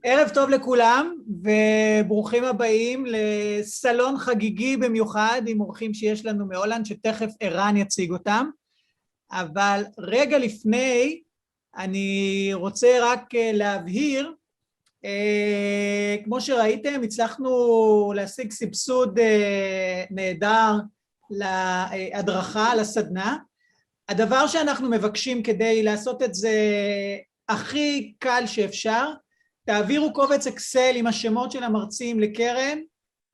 ערב טוב לכולם וברוכים הבאים לסלון חגיגי במיוחד עם אורחים שיש לנו מהולנד שתכף ערן יציג אותם. אבל רגע לפני אני רוצה רק להבהיר, כמו שראיתם הצלחנו להשיג סבסוד נהדר להדרכה, לסדנה. הדבר שאנחנו מבקשים כדי לעשות את זה הכי קל שאפשר, תעבירו קובץ אקסל עם השמות של המרצים לקרן,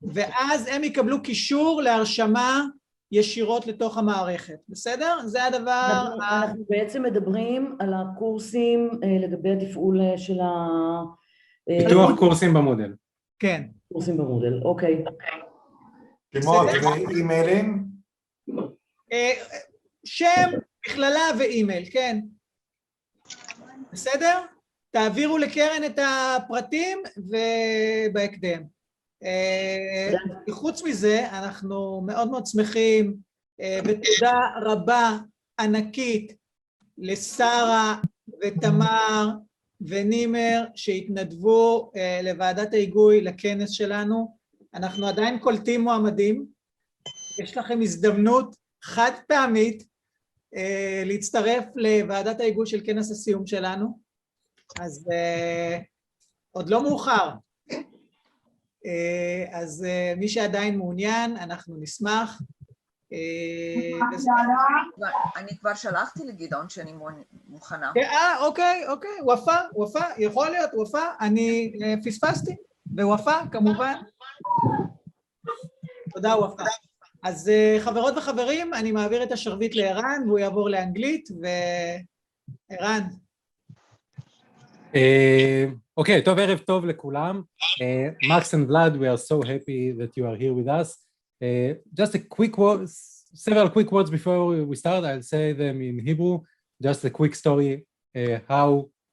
ואז הם יקבלו קישור להרשמה ישירות לתוך המערכת. בסדר? זה הדבר... אנחנו בעצם מדברים על הקורסים לגבי התפעול של ה... פיתוח קורסים במודל. כן. קורסים במודל, אוקיי. שמות ואימיילים? שם, בכללה ואימייל, כן. בסדר? תעבירו לקרן את הפרטים ובהקדם. חוץ מזה, אנחנו מאוד מאוד שמחים, ותודה רבה ענקית לשרה ותמר ונימר שהתנדבו לוועדת ההיגוי לכנס שלנו. אנחנו עדיין קולטים מועמדים. יש לכם הזדמנות חד פעמית להצטרף לוועדת ההיגוי של כנס הסיום שלנו. אז עוד לא מאוחר. אז מי שעדיין מעוניין, אנחנו נשמח. אני כבר שלחתי לגדעון שאני מוכנה. אוקיי, ופה, יכול להיות, ופה, אני פספסתי, ופה, כמובן. תודה, ופה. אז חברות וחברים, אני מעביר את השרביט לערן, והוא יעבור לאנגלית, וערן. Okay, טוב, ערב טוב לכולם. Max and Vlad, we are so happy that you are here with us. Just a quick word, several quick words before we start. I'll say them in Hebrew. Just a quick story how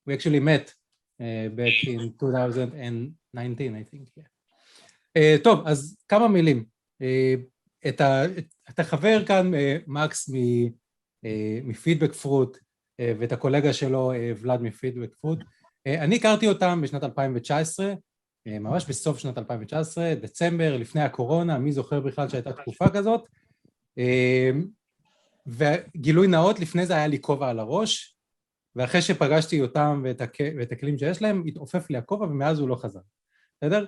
we actually met back in 2019, I think. Yeah. טוב, אז כמה מילים. אתה חבר כאן, מקס מפידבק-פרוט, ואת הקולגה שלו, ולד מפידבק-פרוט. אני הכרתי אותם בשנת 2019, ממש בסוף שנת 2019, דצמבר, לפני הקורונה, מי זוכר בכלל שהייתה תקופה כזאת, וגילוי נאות, לפני זה היה לי כובע על הראש, ואחרי שפגשתי אותם ואת הכלים שיש להם, התעופף לי הכובע, ומאז הוא לא חזר. בסדר?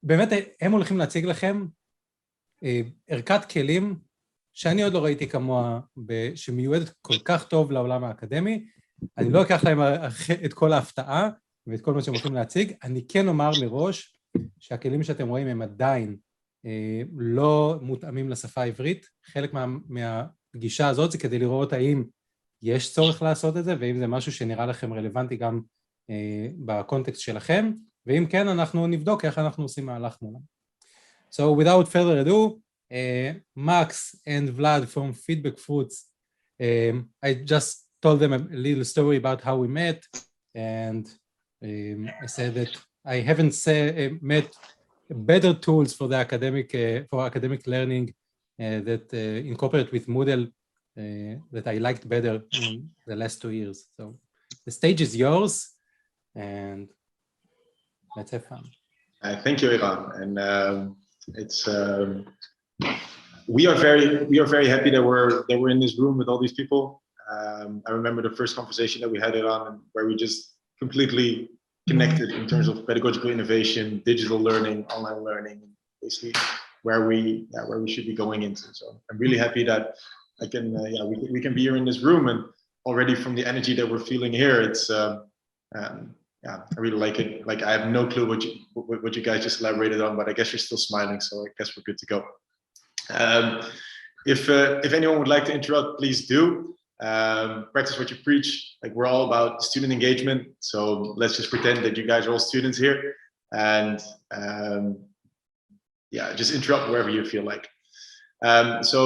באמת, הם הולכים להציג לכם ערכת כלים, שאני עוד לא ראיתי כמוה, שמיועדת כל כך טוב לעולם האקדמי. אני לא אקח להם את כל ההפתעה ואת כל מה שהם הולכים להציג. אני כן אומר מראש שהכלים שאתם רואים הם עדיין לא מותאמים לשפה העברית. חלק מהפגישה הזאת זה כדי לראות האם יש צורך לעשות את זה, ואם זה משהו שנראה לכם רלוונטי גם בקונטקסט שלכם, ואם כן, אנחנו נבדוק איך אנחנו עושים מהלך מולם. So without further ado, Max and Vlad from FeedbackFruits, I just told them a little story about how we met, and I said that I haven't met better tools for the academic learning that incorporate with Moodle that I liked better in the last 2 years. So the stage is yours, and let's have fun. Thank you, Iran, and it's we are very happy that we're in this room with all these people. I remember the first conversation that we had, Iran, where we just completely connected in terms of pedagogical innovation, digital learning, online learning, basically where we should be going into. So I'm really happy that I can we can be here in this room, and already from the energy that we're feeling here, it's I really like it. Like, I have no clue what you guys just elaborated on, but I guess you're still smiling, so I guess we're good to go. If anyone would like to interrupt, please do. Practice what you preach. Like, we're all about student engagement, so let's just pretend that you guys are all students here, and just interrupt wherever you feel like. So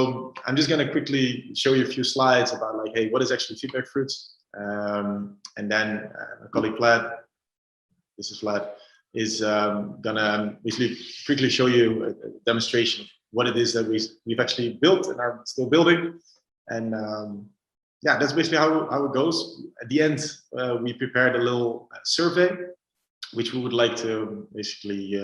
I'm just going to quickly show you a few slides about, like, hey, what is actually FeedbackFruits, and then my colleague Vlad, this is Vlad, is gonna basically quickly show you a demonstration of what it is that we've actually built and are still building. And that's basically how it goes. At the end, we prepared a little survey which we would like to basically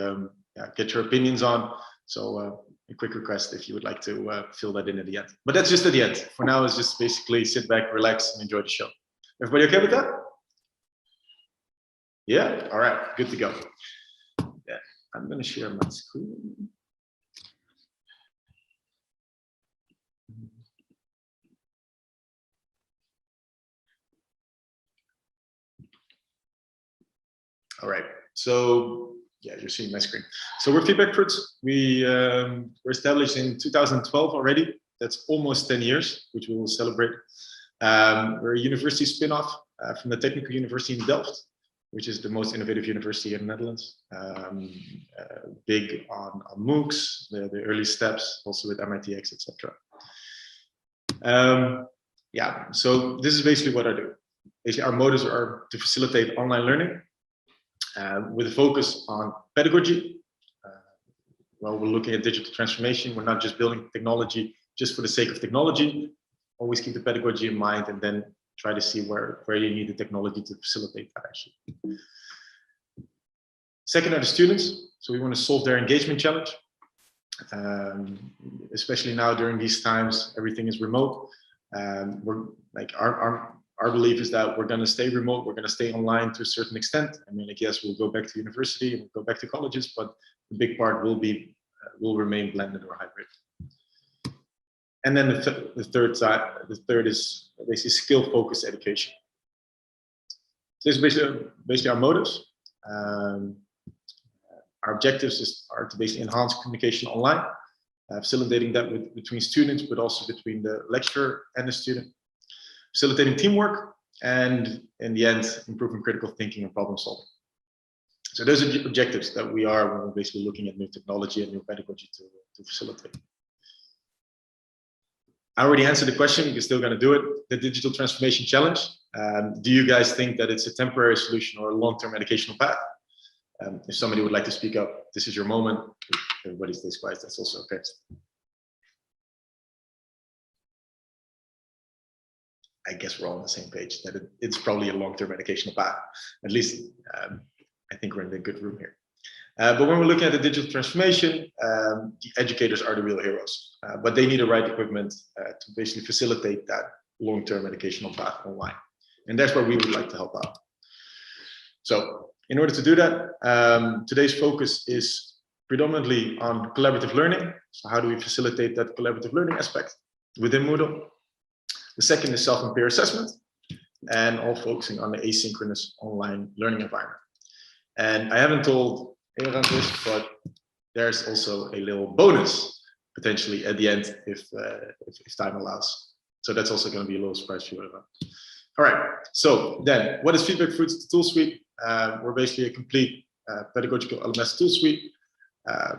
get your opinions on. So a quick request if you would like to fill that in at the end. But that's just at the end. For now, it's just basically sit back, relax, and enjoy the show. Everybody okay with that? Yeah? All right, good to go. Yeah, I'm going to share my screen. All right, so yeah, you're seeing my screen. So we're FeedbackFruits. We were established in 2012 already. That's almost 10 years, which we will celebrate. We're a university spin-off from the Technical University in Delft, which is the most innovative university in the Netherlands. Big on MOOCs, the early steps, also with MITx, etc. Yeah, so this is basically what I do. Basically, our motives are to facilitate online learning with a focus on pedagogy. While we're looking at digital transformation, we're not just building technology just for the sake of technology. Always keep the pedagogy in mind and then try to see where you need the technology to facilitate that actually. Second are the students. So we want to solve their engagement challenge. Especially now during these times, everything is remote. We're like our belief is that we're going to stay remote, we're going to stay online to a certain extent. I mean, I guess we'll go back to university and we'll go back to colleges, but the big part will remain blended or hybrid. And then the third is basically skill-focused education. So this is basically our motives. Our objectives are to basically enhance communication online, facilitating that between students, but also between the lecturer and the student. Facilitating teamwork, and in the end, improving critical thinking and problem solving. So those are the objectives that we are when we're basically looking at new technology and new pedagogy to facilitate. I already answered the question, you're still going to do it. The digital transformation challenge. Do you guys think that it's a temporary solution or a long-term educational path? If somebody would like to speak up, this is your moment. If everybody stays quiet, that's also okay. I guess we're all on the same page that it's probably a long-term educational path. At least I think we're in a good room here. But when we're looking at the digital transformation, the educators are the real heroes, but they need the right equipment to basically facilitate that long-term educational path online. And that's where we would like to help out. So in order to do that, today's focus is predominantly on collaborative learning. So how do we facilitate that collaborative learning aspect within Moodle? The second is self and peer assessment, and all focusing on the asynchronous online learning environment. And I haven't told anyone this, but there's also a little bonus potentially at the end if time allows. So that's also going to be a little surprise for you. All right. So then, what is FeedbackFruits, the tool suite? We're basically a complete pedagogical LMS tool suite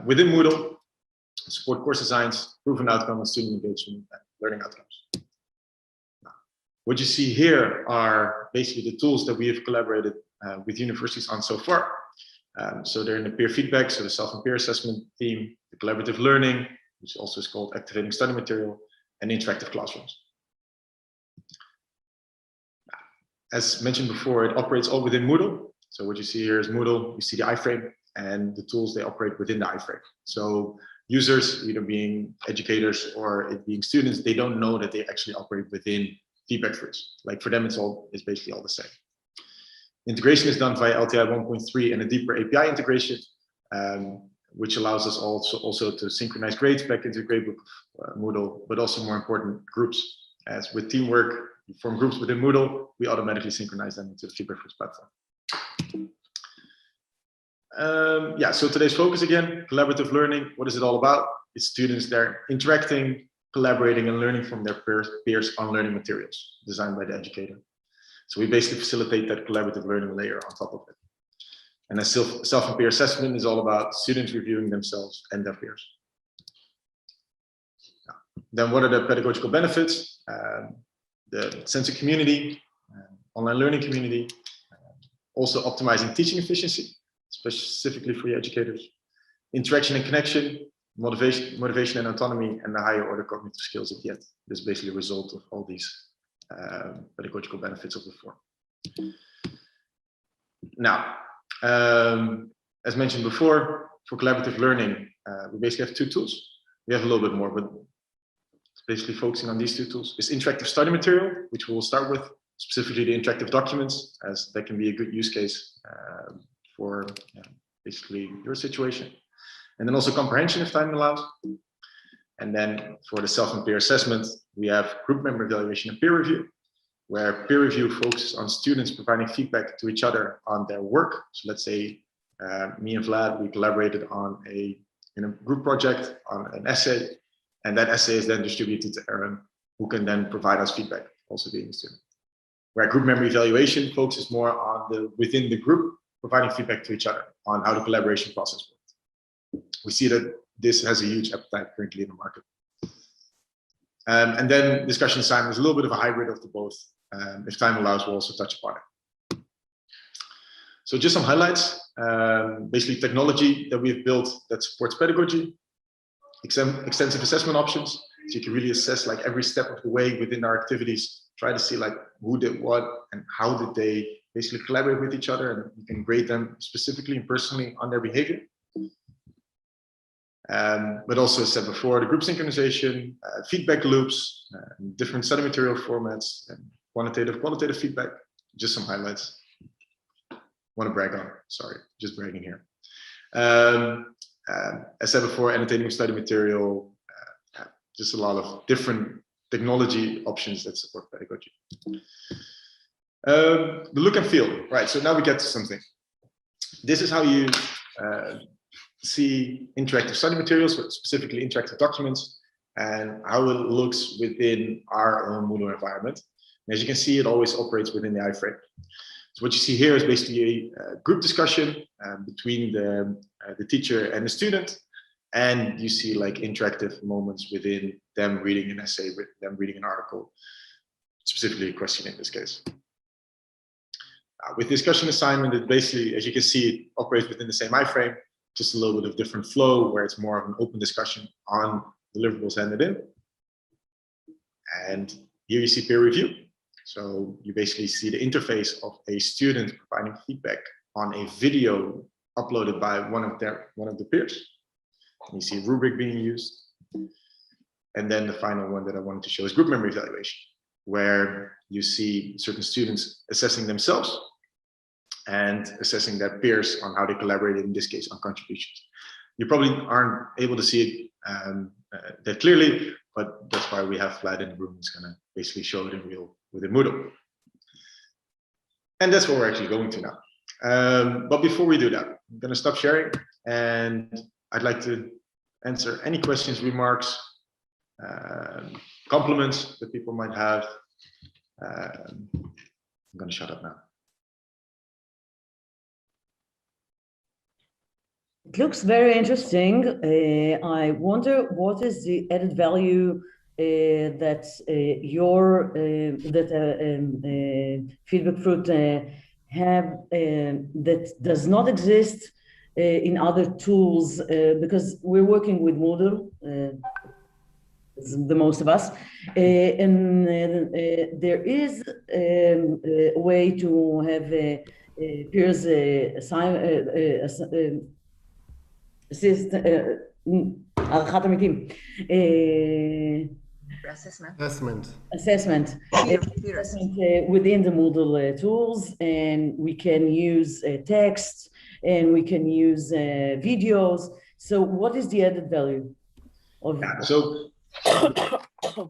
within Moodle, support course designs, proven outcome, and student engagement and learning outcomes. What you see here are basically the tools that we have collaborated with universities on so far. So they're in the peer feedback, so the self and peer assessment theme, the collaborative learning, which also is called activating study material, and interactive classrooms. As mentioned before, it operates all within Moodle. So what you see here is Moodle, you see the iframe, and the tools they operate within the iframe. So users, either being educators or it being students, they don't know that they actually operate within FeedbackFruits. Like for them, it's basically all the same. Integration is done via LTI 1.3 and a deeper API integration, which allows us also to synchronize grades back into the gradebook Moodle, but also more important, groups. As with teamwork, you form groups within Moodle, we automatically synchronize them into the FeedbackFruits platform. Yeah, so today's focus again, collaborative learning. What is it all about? It's students there interacting, collaborating, and learning from their peers on learning materials designed by the educator. So we basically facilitate that collaborative learning layer on top of it. And the self and peer assessment is all about students reviewing themselves and their peers. Then what are the pedagogical benefits? The sense of community, online learning community, also optimizing teaching efficiency, specifically for your educators, interaction and connection, motivation and autonomy, and the higher order cognitive skills at the end. This is basically a result of all these pedagogical benefits of the form. Now, As mentioned before, for collaborative learning, we basically have two tools. We have a little bit more, but it's basically focusing on these two tools. It's interactive study material, which we will start with, specifically the interactive documents, as that can be a good use case for basically your situation. And then also comprehension if time allows. And then for the self and peer assessment, we have group member evaluation and peer review, where peer review focuses on students providing feedback to each other on their work. So let's say me and Vlad, we collaborated on in a group project on an essay, and that essay is then distributed to Aaron, who can then provide us feedback, also being a student. Where group member evaluation focuses more on within the group, providing feedback to each other on how the collaboration process works. We see that this has a huge appetite currently in the market. And then discussion assignment is a little bit of a hybrid of the both. If time allows, we'll also touch upon it. So just some highlights. Basically technology that we've built that supports pedagogy, extensive assessment options, so you can really assess like every step of the way within our activities, try to see like who did what and how did they basically collaborate with each other, and you can grade them specifically and personally on their behavior. But also as said before, the group synchronization, feedback loops, different study material formats, and qualitative feedback. Just some highlights. Want to brag on, sorry, just bragging here. As said before, annotating study material, just a lot of different technology options that support pedagogy. The look and feel, right? So now we get to something. This is how you see interactive study materials, specifically interactive documents, and how it looks within our own Moodle environment. And as you can see, it always operates within the iframe. So what you see here is basically a group discussion between the teacher and the student, and you see like interactive moments within them reading an essay, with them reading an article, specifically a question in this case. With discussion assignment, it basically, as you can see, it operates within the same iframe, just a little bit of different flow where it's more of an open discussion on deliverables handed in. And here you see peer review. So you basically see the interface of a student providing feedback on a video uploaded by one of the peers. And you see a rubric being used. And then the final one that I wanted to show is group member evaluation, where you see certain students assessing themselves and assessing their peers on how they collaborated, in this case on contributions. You probably aren't able to see it that clearly, but that's why we have Vlad in the room. It's gonna basically show it in real within Moodle. And that's what we're actually going to now. But before we do that, I'm gonna stop sharing, and I'd like to answer any questions, remarks, compliments that people might have. I'm gonna shut up now. It looks very interesting. I wonder what is the added value that FeedbackFruits have that does not exist in other tools, because we're working with Moodle, the most of us, and there is a way to have peers הערכת עמיתים. Assessment within the Moodle tools, and we can use text, and we can use videos. So what is the added value of so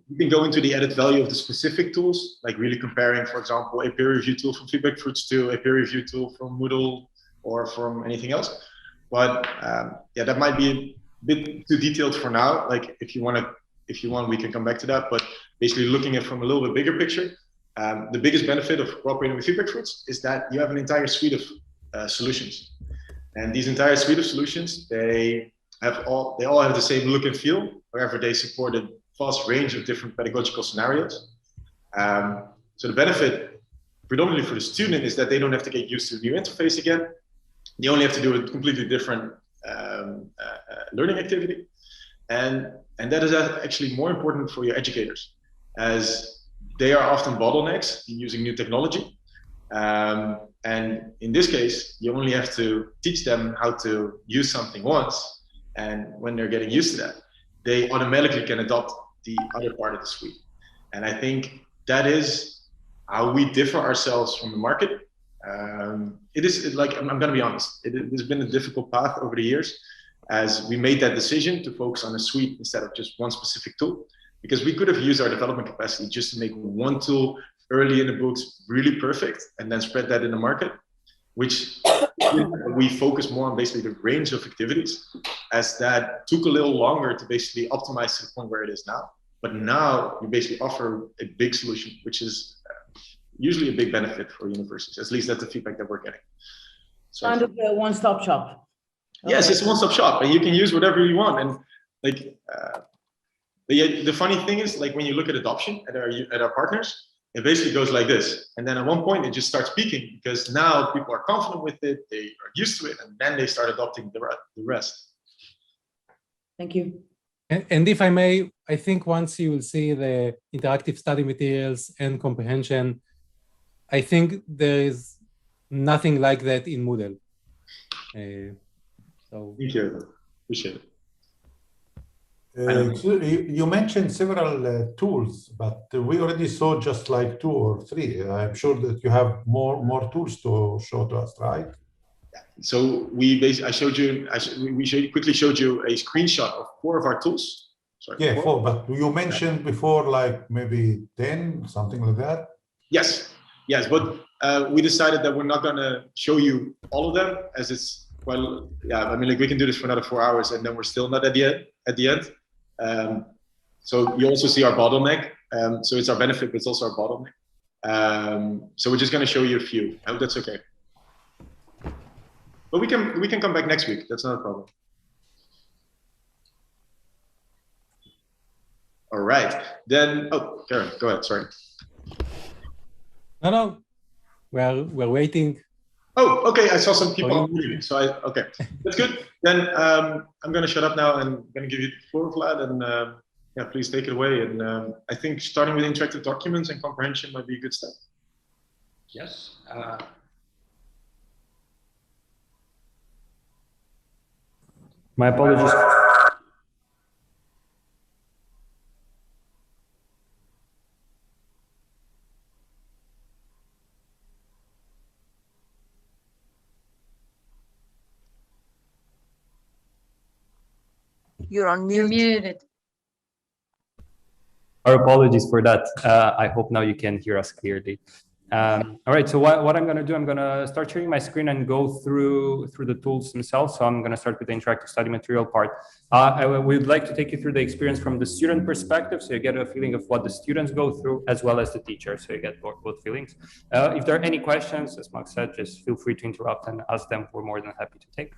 you can go into the added value of the specific tools, like really comparing, for example, a peer review tool from FeedbackFruits to a peer review tool from Moodle or from anything else. But yeah, that might be a bit too detailed for now. Like if you want, we can come back to that. But basically looking at it from a little bit bigger picture, the biggest benefit of cooperating with FeedbackFruits is that you have an entire suite of solutions. And these entire suite of solutions, they all have the same look and feel. However, they support a vast range of different pedagogical scenarios. So the benefit predominantly for the student is that they don't have to get used to the new interface again. You only have to do a completely different learning activity. And that is actually more important for your educators, as they are often bottlenecks in using new technology. And in this case, you only have to teach them how to use something once. And when they're getting used to that, they automatically can adopt the other part of the suite. And I think that is how we differ ourselves from the market. It is like, I'm going to be honest, it has been a difficult path over the years as we made that decision to focus on a suite instead of just one specific tool, because we could have used our development capacity just to make one tool early in the books really perfect and then spread that in the market, which we focus more on basically the range of activities, as that took a little longer to basically optimize to the point where it is now. But now we basically offer a big solution, which is usually a big benefit for universities. At least that's the feedback that we're getting. So, kind of a one-stop shop. Yes, it's a one-stop shop, and you can use whatever you want. And like, but yeah, the funny thing is, like when you look at adoption at our partners, it basically goes like this. And then at one point, it just starts peaking because now people are confident with it, they are used to it, and then they start adopting the rest. Thank you. And if I may, I think once you will see the interactive study materials and comprehension, I think there is nothing like that in Moodle. So thank you. Appreciate it. You mentioned several tools, but we already saw just like 2 or 3. I'm sure that you have more tools to show to us, right? So we quickly showed you a screenshot of 4 of our tools. Sorry, yeah, 4, but you mentioned before like maybe 10, something like that. Yes, but we decided that we're not going to show you all of them, as it's, well, yeah, I mean, like we can do this for another 4 hours and then we're still not at the end. So you also see our bottleneck. So it's our benefit, but it's also our bottleneck. So we're just going to show you a few. I hope that's okay. But we can come back next week. That's not a problem. All right. Then, oh, Karen, go ahead. Sorry. No, we're waiting. Oh, okay. I saw some people leaving, so okay, that's good. Then I'm going to shut up now and I'm going to give you the floor, Vlad, and yeah, please take it away. And I think starting with interactive documents and comprehension might be a good step. Yes. My apologies. You're on mute. You're muted. Our apologies for that. I hope now you can hear us clearly. All right, so what I'm going to do, I'm going to start sharing my screen and go through the tools themselves. So I'm going to start with the interactive study material part. I would like to take you through the experience from the student perspective, so you get a feeling of what the students go through, as well as the teacher, so you get both feelings. If there are any questions, as Max said, just feel free to interrupt and ask them. We're more than happy to take.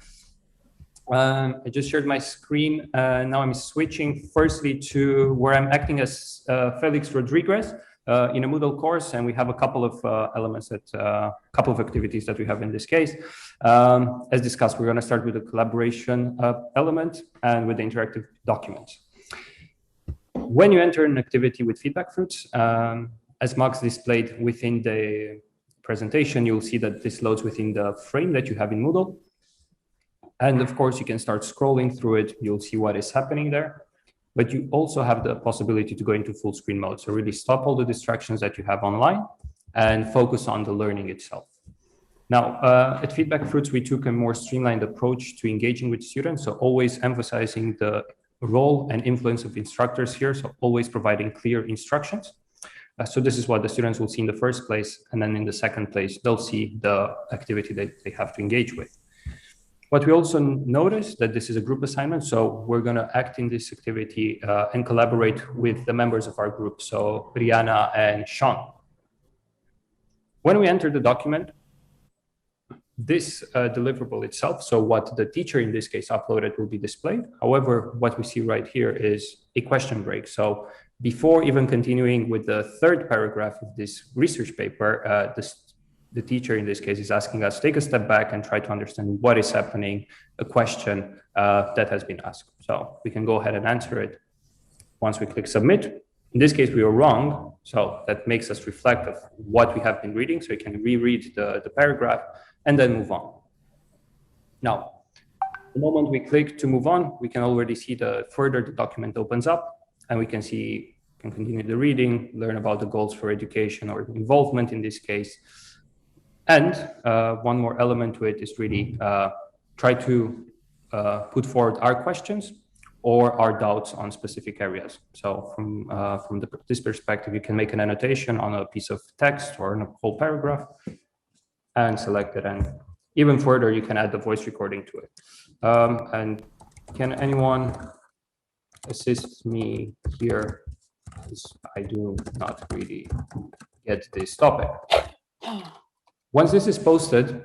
I just shared my screen. Now I'm switching firstly to where I'm acting as Felix Rodriguez in a Moodle course, and we have a couple of elements a couple of activities that we have in this case. As discussed, we're going to start with the collaboration element and with the interactive documents. When you enter an activity with FeedbackFruits, as Max displayed within the presentation, you'll see that this loads within the frame that you have in Moodle. And of course, you can start scrolling through it. You'll see what is happening there. But you also have the possibility to go into full screen mode. So really stop all the distractions that you have online and focus on the learning itself. Now, at FeedbackFruits, we took a more streamlined approach to engaging with students. So always emphasizing the role and influence of instructors here. So always providing clear instructions. So this is what the students will see in the first place. And then in the second place, they'll see the activity that they have to engage with. But we also noticed that this is a group assignment, so we're going to act in this activity and collaborate with the members of our group, so Rihanna and Sean. When we enter the document, this deliverable itself, so what the teacher in this case uploaded, will be displayed. However, what we see right here is a question break. So before even continuing with the third paragraph of this research paper, the teacher in this case is asking us to take a step back and try to understand what is happening, a question that has been asked. So we can go ahead and answer it. Once we click submit, In this case, we are wrong, so that makes us reflect of what we have been reading, so we can reread the paragraph and then move on. Now, the moment we click to move on, we can already see the document opens up, and we can continue the reading, learn about the goals for education or involvement in this case. And one more element to it is really try to put forward our questions or our doubts on specific areas. So from this perspective, you can make an annotation on a piece of text or in a whole paragraph and select it. And even further, you can add the voice recording to it. And can anyone assist me here? Because I do not really get this topic. Once this is posted,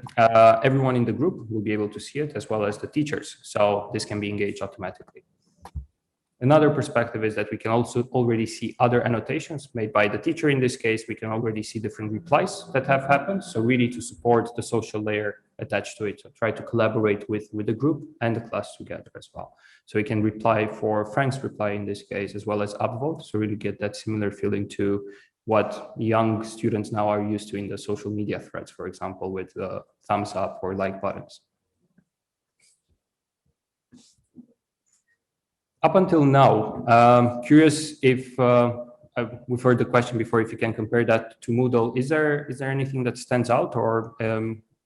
everyone in the group will be able to see it, as well as the teachers. So this can be engaged automatically. Another perspective is that we can also already see other annotations made by the teacher. In this case, we can already see different replies that have happened. So really to support the social layer attached to it. So try to collaborate with the group and the class together as well. So we can reply for Frank's reply in this case, as well as upvote. So really get that similar feeling to what young students now are used to in the social media threads, for example, with the thumbs up or like buttons. Up until now, curious if we've heard the question before, if you can compare that to Moodle. Is there anything that stands out, or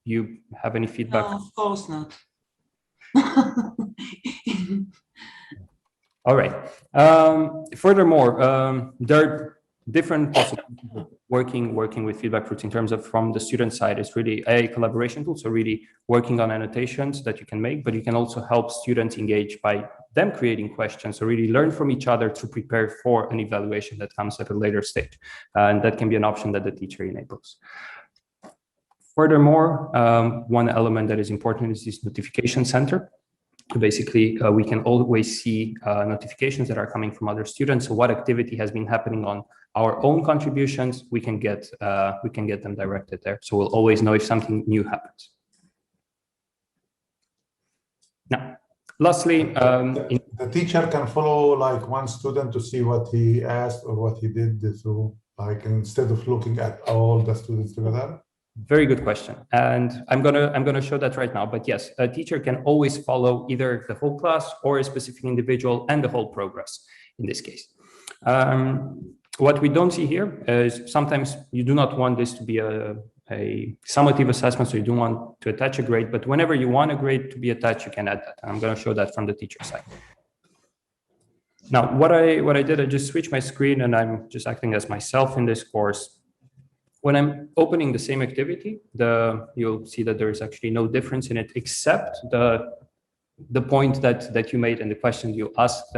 you have any feedback? No, of course not. All right. Furthermore, there are different possibilities of working with FeedbackFruits in terms of, from the student side, is really a collaboration tool. So really working on annotations that you can make, but you can also help students engage by them creating questions. So really learn from each other to prepare for an evaluation that comes at a later stage. And that can be an option that the teacher enables. Furthermore, one element that is important is this notification center. Basically, we can always see notifications that are coming from other students. So what activity has been happening on our own contributions, we can get them directed there. So we'll always know if something new happens. Now, lastly, the teacher can follow like one student to see what he asked or what he did. So like instead of looking at all the students together. Very good question, and I'm gonna show that right now. But yes, a teacher can always follow either the whole class or a specific individual and the whole progress in this case. What we don't see here is sometimes you do not want this to be a summative assessment, so you don't want to attach a grade, but whenever you want a grade to be attached, you can add that. And I'm going to show that from the teacher side. Now, what I did, I just switched my screen and I'm just acting as myself in this course. When I'm opening the same activity, you'll see that there is actually no difference in it, except the point that you made and the question you asked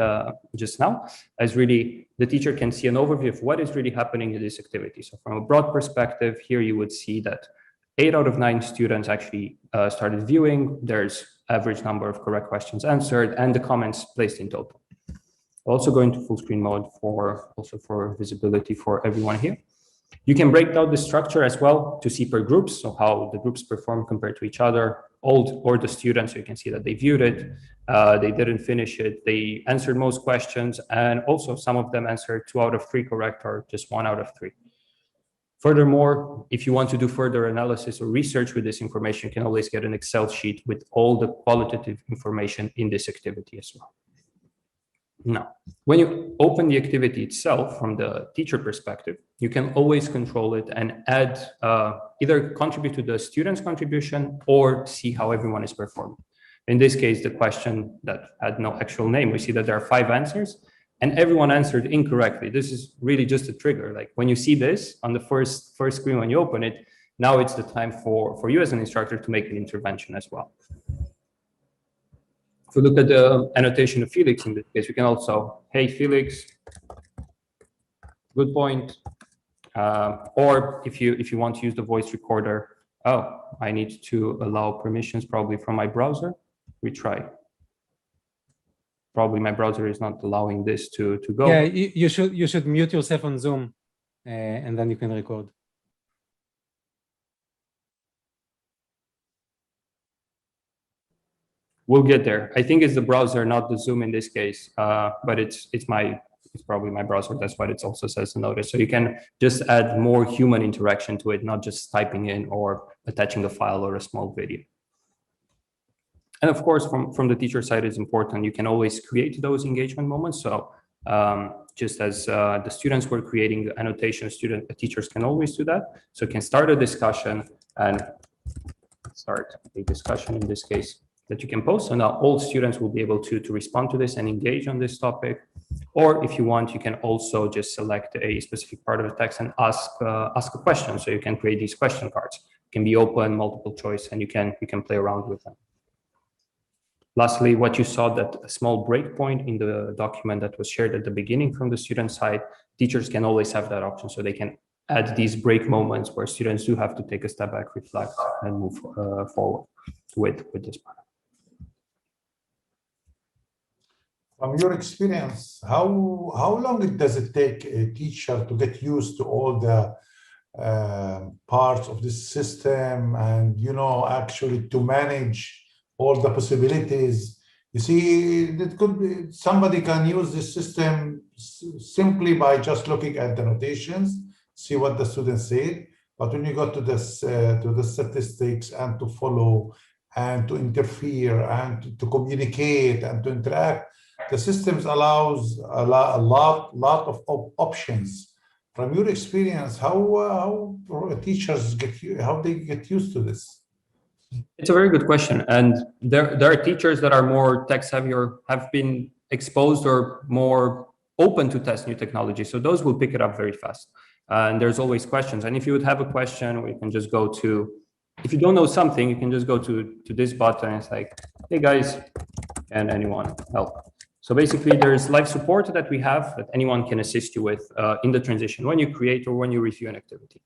just now, as really the teacher can see an overview of what is really happening in this activity. So from a broad perspective, here you would see that 8 out of 9 students actually started viewing. There's average number of correct questions answered and the comments placed in total. Also going to full screen mode for visibility for everyone here. You can break down the structure as well to see per groups, so how the groups perform compared to each other, old or the students, so you can see that they viewed it, they didn't finish it, they answered most questions, and also some of them answered 2 out of 3 correct or just 1 out of 3. Furthermore, if you want to do further analysis or research with this information, you can always get an Excel sheet with all the qualitative information in this activity as well. Now, when you open the activity itself from the teacher perspective, you can always control it and add, either contribute to the student's contribution or see how everyone is performing. In this case, the question that had no actual name, we see that there are 5 answers and everyone answered incorrectly. This is really just a trigger. Like when you see this on the first screen when you open it, now it's the time for you as an instructor to make an intervention as well. If we look at the annotation of Felix in this case, we can also, hey, Felix, good point. Or if you want to use the voice recorder, oh, I need to allow permissions probably from my browser. We try. Probably my browser is not allowing this to go. Yeah, you should mute yourself on Zoom and then you can record. We'll get there. I think it's the browser, not the Zoom in this case, but it's my it's probably my browser. That's why it also says notice. So you can just add more human interaction to it, not just typing in or attaching a file or a small video. And of course, from the teacher side, it's important. You can always create those engagement moments. So just as the students were creating the annotation, teachers can always do that. So you can start a discussion and start a discussion in this case that you can post. So now all students will be able to respond to this and engage on this topic. Or if you want, you can also just select a specific part of the text and ask a question. So you can create these question cards. It can be open, multiple choice, and you can play around with them. Lastly, what you saw, that a small breakpoint in the document that was shared at the beginning from the student side, teachers can always have that option. So they can add these break moments where students do have to take a step back, reflect, and move forward with this part. From your experience, how long does it take a teacher to get used to all the parts of this system and, you know, actually to manage all the possibilities? You see, it could be somebody can use this system simply by just looking at the notations, see what the students say. But when you go to the statistics and to follow and to interfere and to communicate and to interact, the systems allows a lot of options. From your experience, how teachers how they get used to this? It's a very good question. And there are teachers that are more tech savvy or have been exposed or more open to test new technology. So those will pick it up very fast. And there's always questions. And if you would have a question, we can just go to, if you don't know something, you can just go to this button. And it's like, hey guys, can anyone help? So basically there's live support that we have that anyone can assist you with in the transition when you create or when you review an activity.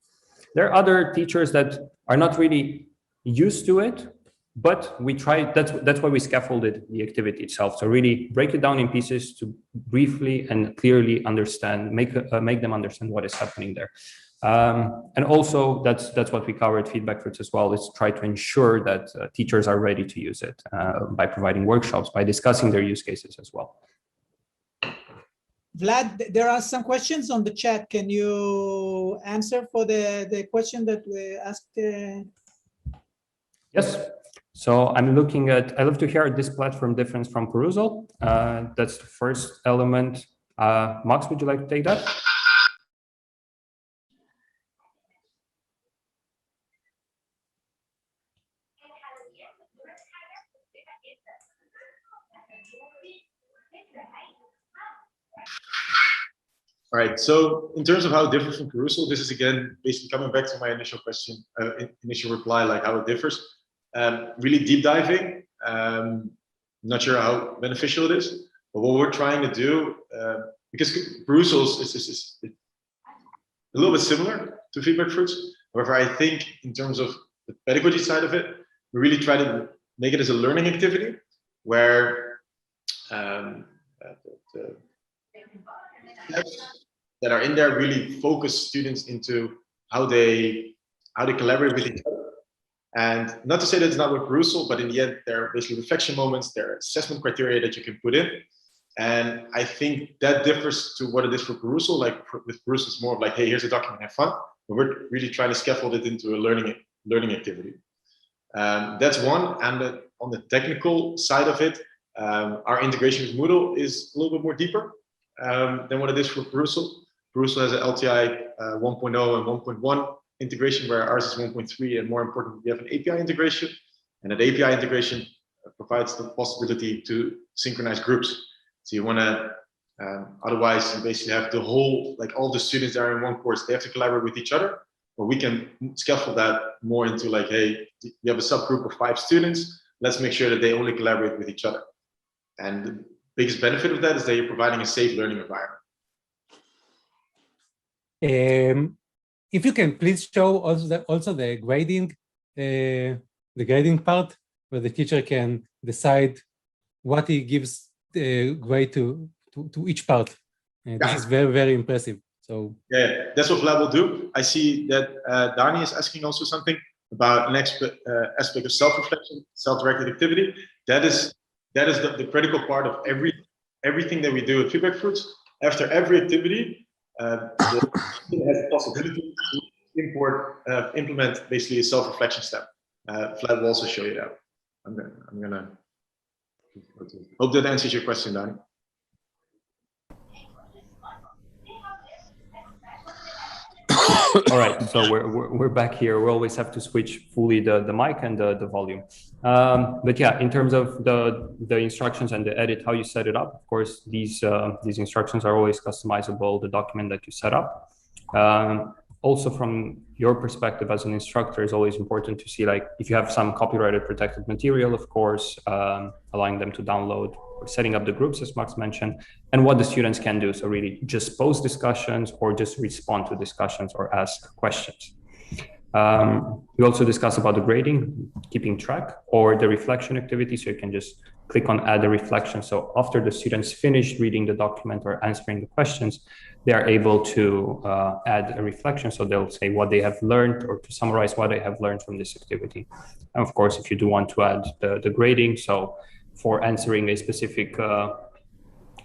There are other teachers that are not really used to it, but we try, that's why we scaffolded the activity itself. So really break it down in pieces to briefly and clearly understand, make them understand what is happening there. And also that's what we cover at FeedbackFruits as well, is try to ensure that teachers are ready to use it by providing workshops, by discussing their use cases as well. Vlad, there are some questions on the chat. Can you answer for the question that we asked? Yes. So I'm looking at, I love to hear this platform difference from perusal. That's the first element. Max, would you like to take that? All right, so in terms of how it differs from perusal, this is again basically coming back to my initial question, initial reply, like how it differs. Really deep diving, not sure how beneficial it is, but what we're trying to do, because perusal is a little bit similar to FeedbackFruits. However, I think in terms of the pedagogy side of it, we really try to make it as a learning activity where the that are in there really focus students into how they collaborate with each other. And not to say that it's not with perusal, but in the end, there are basically reflection moments, there are assessment criteria that you can put in. And I think that differs to what it is for perusal. Like with perusal, it's more of like, hey, here's a document, have fun. But we're really trying to scaffold it into a learning activity. That's one. And on the technical side of it, our integration with Moodle is a little bit more deeper than what it is for perusal. Perusal has an LTI 1.0 and 1.1 integration, where ours is 1.3, and more important, we have an API integration. And that API integration provides the possibility to synchronize groups. So you want to, otherwise you basically have the whole, like all the students that are in one course, they have to collaborate with each other. But we can scaffold that more into like, hey, you have a subgroup of 5 students, let's make sure that they only collaborate with each other. And the biggest benefit of that is that you're providing a safe learning environment. If you can please show also the grading part, where the teacher can decide what he gives the grade to each part. This is very, very impressive. So yeah, that's what Vlad will do. I see that Dani is asking also something about an aspect of self-reflection, self-directed activity. That is the critical part of everything that we do at FeedbackFruits. after every activity, the student has the possibility to implement basically a self-reflection step. Vlad will also show you that. I'm gonna hope that answers your question, Danny. All right, so we're back here. We always have to switch fully the mic and the volume. But yeah, in terms of the instructions and the edit, how you set it up, of course, these instructions are always customizable, the document that you set up. Also, from your perspective as an instructor, it's always important to see, like, if you have some copyrighted protected material, of course, allowing them to download, or setting up the groups, as Max mentioned, and what the students can do. So really just post discussions or just respond to discussions or ask questions. We also discuss about the grading, keeping track, or the reflection activity. So you can just click on add a reflection. So after the students finish reading the document or answering the questions, they are able to add a reflection. So they'll say what they have learned or to summarize what they have learned from this activity. And of course, if you do want to add the grading, so for answering a specific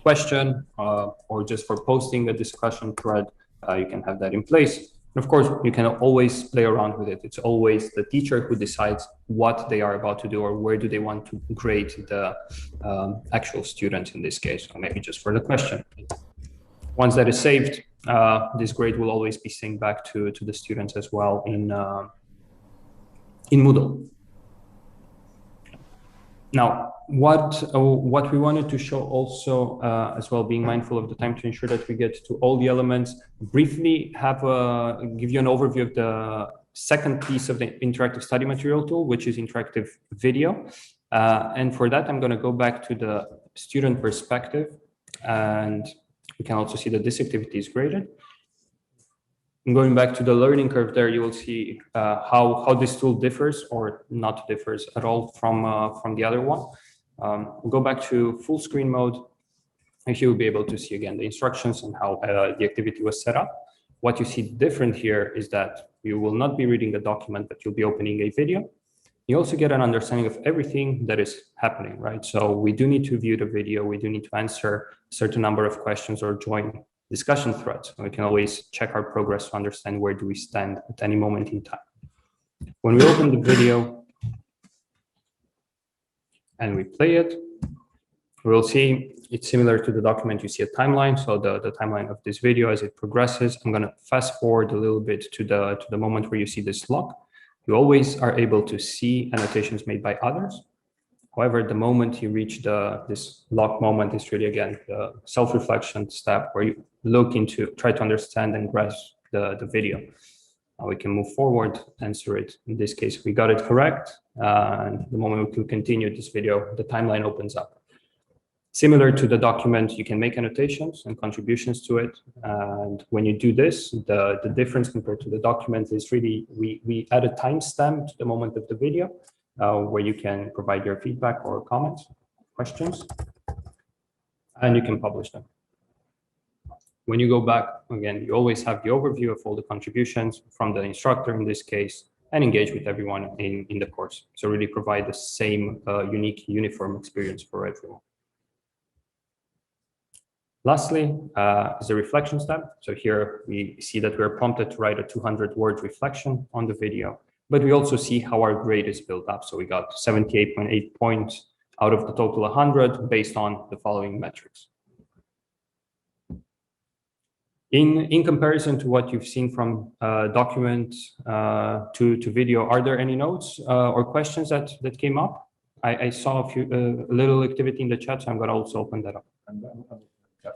question or just for posting a discussion thread, you can have that in place. And of course, you can always play around with it. It's always the teacher who decides what they are about to do or where do they want to grade the actual students in this case, or maybe just for the question. Once that is saved, this grade will always be synced back to the students as well in Moodle. Now, what we wanted to show also as well, being mindful of the time to ensure that we get to all the elements, briefly give you an overview of the second piece of the interactive study material tool, which is interactive video. And for that, I'm going to go back to the student perspective, and we can also see that this activity is graded. And going back to the learning curve there, you will see how this tool differs or not differs at all from the other one. We'll go back to full screen mode, and here you'll be able to see again the instructions and how the activity was set up. What you see different here is that you will not be reading the document, but you'll be opening a video. You also get an understanding of everything that is happening, right? So we do need to view the video, we do need to answer a certain number of questions or join discussion threads. We can always check our progress to understand where do we stand at any moment in time. When we open the video and we play it, we'll see it's similar to the document. You see a timeline, so the timeline of this video as it progresses. I'm going to fast forward a little bit to the moment where you see this lock. You always are able to see annotations made by others. However, the moment you reach this lock moment is really, again, the self-reflection step where you look into, try to understand and grasp the video. We can move forward, answer it. In this case, we got it correct. And the moment we can continue this video, the timeline opens up. Similar to the document, you can make annotations and contributions to it. And when you do this, the difference compared to the document is really, we add a timestamp to the moment of the video where you can provide your feedback or comments, questions, and you can publish them. When you go back, again, you always have the overview of all the contributions from the instructor in this case, and engage with everyone in the course. So really provide the same unique, uniform experience for everyone. Lastly, is the reflection step. So here we see that we're prompted to write a 200-word reflection on the video, but we also see how our grade is built up. So we got 78.8 points out of the total 100 based on the following metrics. In comparison to what you've seen from document to video, are there any notes or questions that came up? I saw a little activity in the chat, so I'm going to also open that up.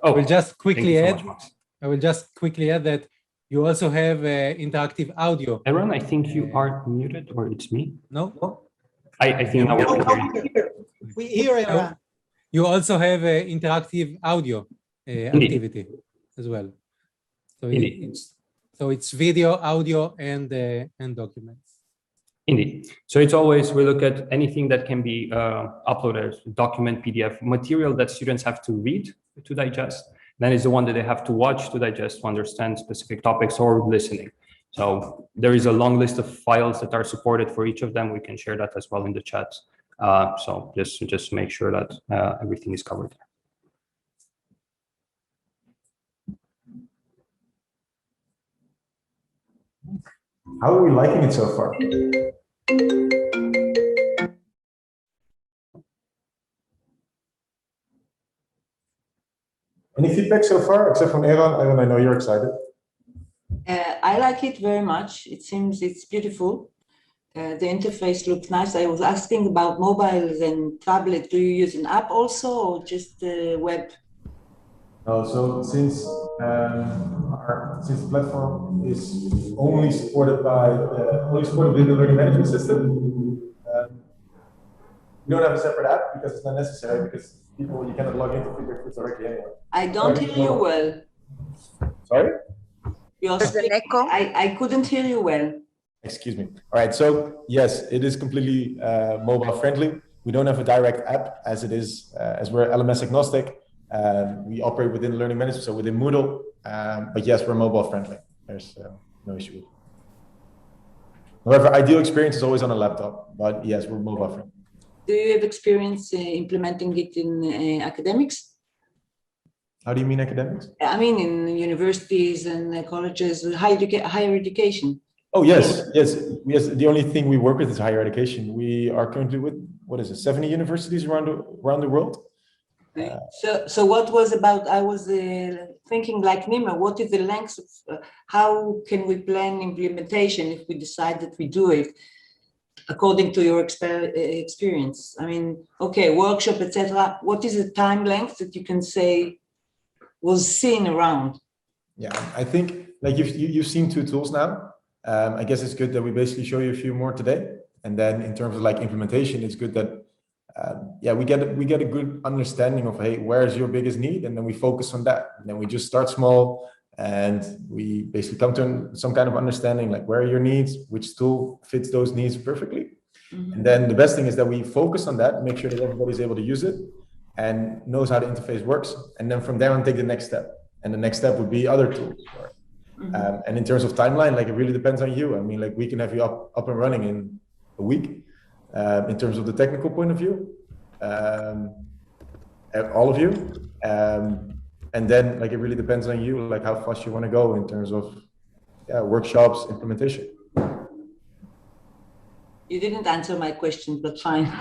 I will just quickly add. So much, I will just quickly add that you also have interactive audio. Aaron, I think you are muted, or it's me. No. I think now we can hear you. We hear it. You also have interactive audio activity as well. So it's video, audio, and documents. Indeed. So it's always, we look at anything that can be uploaded, document, PDF, material that students have to read to digest. Then is the one that they have to watch to digest, to understand specific topics, or listening. So there is a long list of files that are supported for each of them. We can share that as well in the chat. So just make sure that everything is covered. How are we liking it so far? Any feedback so far, except from Aaron? Aaron, I know you're excited. I like it very much. It seems it's beautiful. The interface looks nice. I was asking about mobiles and tablet. Do you use an app also, or just web? So since the platform is only supported within the learning management system, we don't have a separate app because it's not necessary, because you cannot log into FeedbackFruits directly anyway. I don't hear you well. Sorry? There's an echo. I couldn't hear you well. Excuse me. All right. So yes, it is completely mobile friendly. We don't have a direct app as it is, as we're LMS agnostic. We operate within learning management, so within Moodle. But yes, we're mobile friendly. There's no issue with it. However, ideal experience is always on a laptop. But yes, we're mobile friendly. Do you have experience implementing it in academics? How do you mean academics? I mean, in universities and colleges, higher education. Oh, yes. The only thing we work with is higher education. We are currently with, 70 universities around the world. So what was about, I was thinking like Nima, what is the length of, how can we plan implementation if we decide that we do it according to your experience? I mean, okay, workshop, etc. What is the time length that you can say was seen around? Yeah, I think like you've seen 2 tools now. I guess it's good that we basically show you a few more today. And then in terms of like implementation, it's good that we get a good understanding of, hey, where's your biggest need? And then we focus on that. And then we just start small and we basically come to some kind of understanding, like where are your needs, which tool fits those needs perfectly. Mm-hmm. And then the best thing is that we focus on that, make sure that everybody's able to use it and knows how the interface works. And then from there on, take the next step. And the next step would be other tools. Mm-hmm. And in terms of timeline, like it really depends on you. I mean, like we can have you up and running in a week. In terms of the technical point of view, all of you. And then like it really depends on you, like how fast you want to go in terms of workshops, implementation. You didn't answer my question, but fine.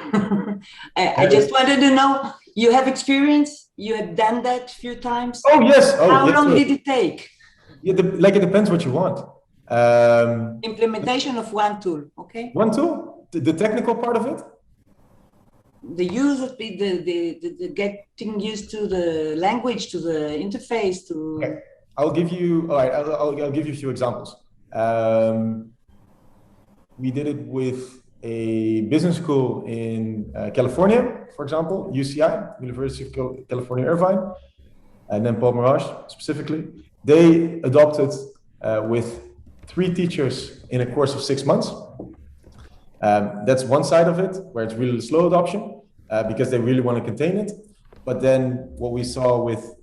I just wanted to know, you have experience? You have done that a few times? Oh, yes. How long did it take? Yeah, like it depends what you want. Implementation of one tool, okay? One tool? The technical part of it? The use of the getting used to the language, to the interface, to. Okay. I'll give you. All right. I'll give you a few examples. We did it with a business school in California, for example, UCI, University of California, Irvine, and then Paul Mirage specifically. They adopted with 3 teachers in a course of 6 months. That's one side of it, where it's really slow adoption because they really want to contain it. But then what we saw with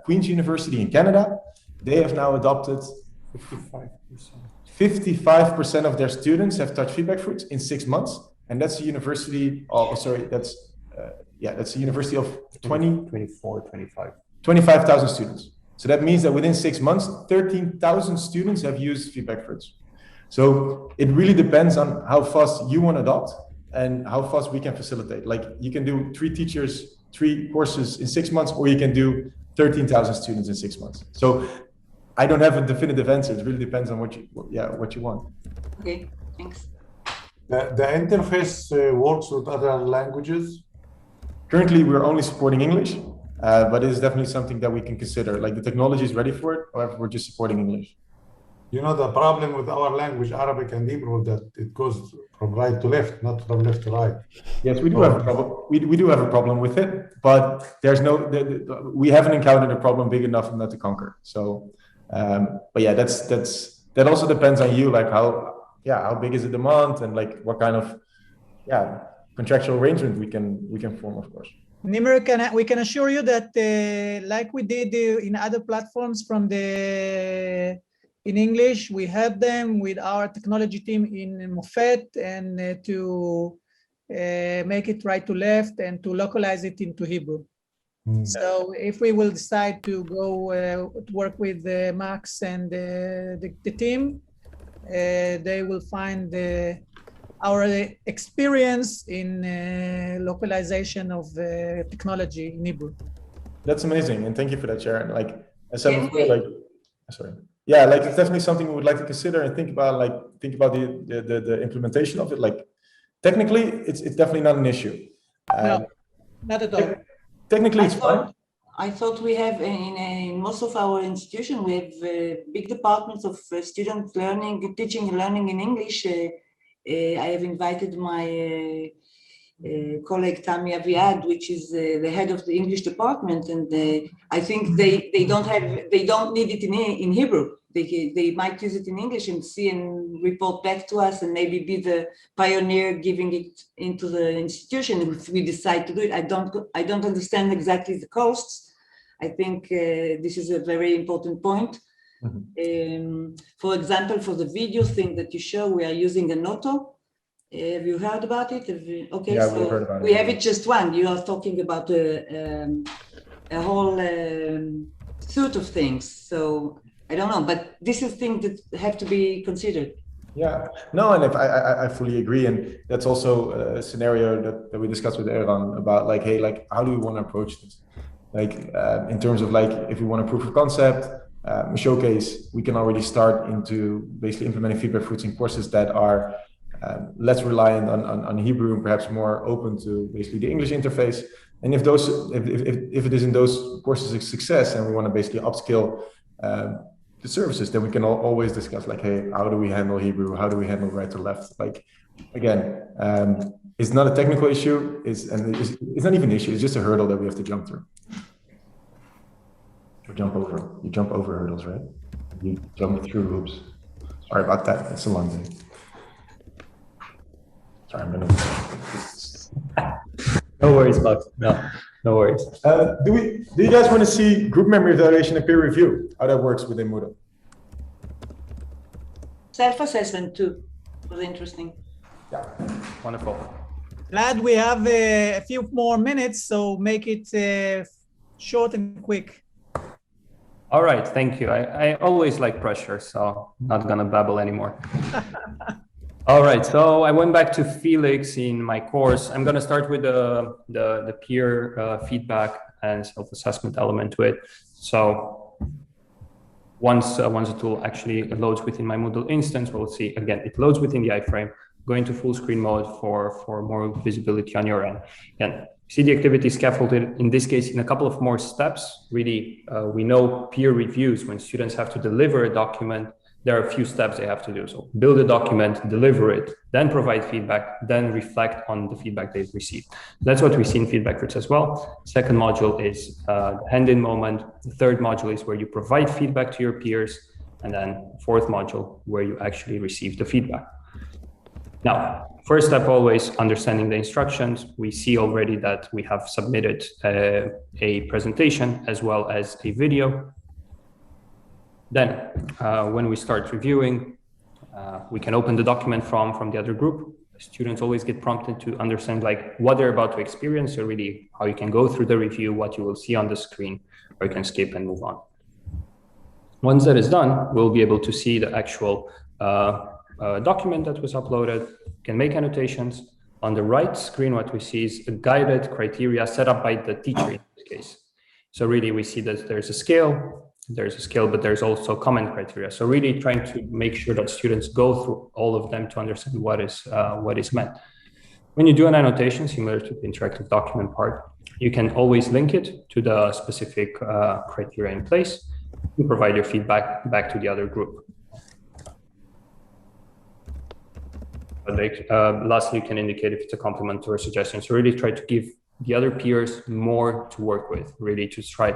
Queen's University in Canada, they have now adopted 55% of their students have touched FeedbackFruits in 6 months. And that's a university, that's a university of 25,000 students. So that means that within 6 months, 13,000 students have used FeedbackFruits. So it really depends on how fast you want to adopt and how fast we can facilitate. Like you can do 3 teachers, 3 courses in 6 months, or you can do 13,000 students in 6 months. So I don't have a definitive answer. It really depends on what you want. Okay, thanks. The interface works with other languages? Currently, we're only supporting English, but it is definitely something that we can consider. Like the technology is ready for it, however, we're just supporting English. You know, the problem with our language, Arabic and Hebrew, that it goes from right to left, not from left to right. Yes, we do have a problem. We do have a problem with it, but there's we haven't encountered a problem big enough not to conquer. So, but yeah, that also depends on you, like how big is the demand and like what kind of contractual arrangement we can form, of course. Nimmer, we can assure you that like we did in other platforms in English, we have them with our technology team in Mofet and to make it right to left and to localize it into Hebrew. So if we will decide to go to work with Max and the team, they will find our experience in localization of technology in Hebrew. That's amazing, and thank you for that, Sharon. Like I said before, like sorry, yeah, like it's definitely something we would like to consider and think about. Like think about the implementation of it. Like technically, it's definitely not an issue. No, not at all. Technically, it's fine. I thought we have in most of our institutions, we have big departments of student learning, teaching and learning in English. I have invited my colleague Tami Aviad, which is the head of the English department, and I think they don't need it in Hebrew. They might use it in English and see and report back to us, and maybe be the pioneer giving it into the institution if we decide to do it. I don't understand exactly the costs. I think this is a very important point. For example, for the video thing that you show, we are using a Noto. Have you heard about it? Okay, yeah, so we've heard about we it. have it just one. You are talking about a whole suite of things. So I don't know, but this is things that have to be considered. Yeah, no, and if I fully agree, and that's also a scenario that we discussed with Eran about, like, hey, like, how do we want to approach this? Like, in terms of like, if we want a proof of concept, a showcase, we can already start into basically implementing FeedbackFruits in courses that are less reliant on Hebrew and perhaps more open to basically the English interface. And if it is in those courses a success, and we want to basically upskill the services, then we can always discuss like, hey, how do we handle Hebrew? How do we handle right to left? Like, again, it's not a technical issue. It's not even an issue. It's just a hurdle that we have to jump through. Or jump over. You jump over hurdles, right? You jump through hoops. Sorry about that. It's a long day. Sorry, I'm gonna. No worries, Buck. No worries. Do you guys want to see group member evaluation and peer review? How that works within Moodle? Self-assessment too was interesting. Yeah, Wonderful. Glad we have a few more minutes, so make it short and quick. All right, thank you. I always like pressure, so I'm not gonna babble anymore. All right, so I went back to Felix in my course. I'm going to start with the peer feedback and self-assessment element to it. So once the tool actually loads within my Moodle instance, we'll see, again, it loads within the iframe, going to full screen mode for more visibility on your end. Again, see the activity scaffolded, in this case, in a couple of more steps. Really, we know peer reviews, when students have to deliver a document, there are a few steps they have to do. So build a document, deliver it, then provide feedback, then reflect on the feedback they've received. That's what we see in FeedbackFruits as well. Second module is the hand-in moment. The third module is where you provide feedback to your peers. And then fourth module, where you actually receive the feedback. Now, first step, always understanding the instructions. We see already that we have submitted a presentation as well as a video. Then, when we start reviewing, we can open the document from the other group. Students always get prompted to understand like what they're about to experience, or really how you can go through the review, what you will see on the screen, or you can skip and move on. Once that is done, we'll be able to see the actual document that was uploaded. You can make annotations. On the right screen, what we see is a guided criteria set up by the teacher in this case. So really, we see that there's a scale, but there's also comment criteria. So really trying to make sure that students go through all of them to understand what is meant. When you do an annotation, similar to the interactive document part, you can always link it to the specific criteria in place. You provide your feedback back to the other group. Lastly, you can indicate if it's a compliment or a suggestion. So really try to give the other peers more to work with, really to try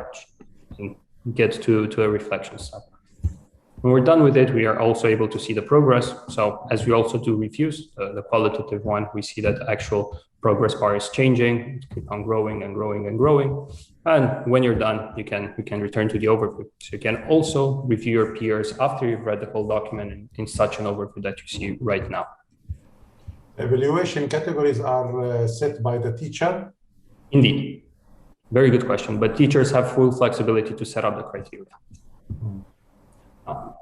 and get to a reflection step. When we're done with it, we are also able to see the progress. So as we also do reviews, the qualitative one, we see that the actual progress bar is changing, keep on growing and growing and growing. And when you're done, you can return to the overview. So you can also review your peers after you've read the whole document in such an overview that you see right now. Evaluation categories are set by the teacher? Indeed. Very good question, but teachers have full flexibility to set up the criteria.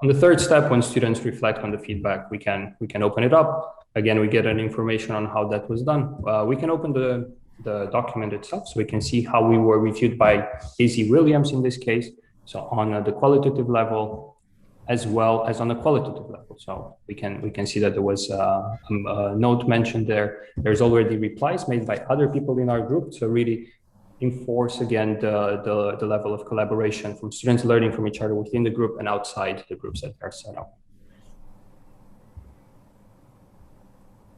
On the third step, when students reflect on the feedback, we can open it up. Again, we get an information on how that was done. We can open the document itself, so we can see how we were reviewed by A.Z. Williams in this case. So on the qualitative level, as well as on the qualitative level. So we can see that there was a note mentioned there. There's already replies made by other people in our group to really enforce again the level of collaboration from students learning from each other within the group and outside the groups that are set up.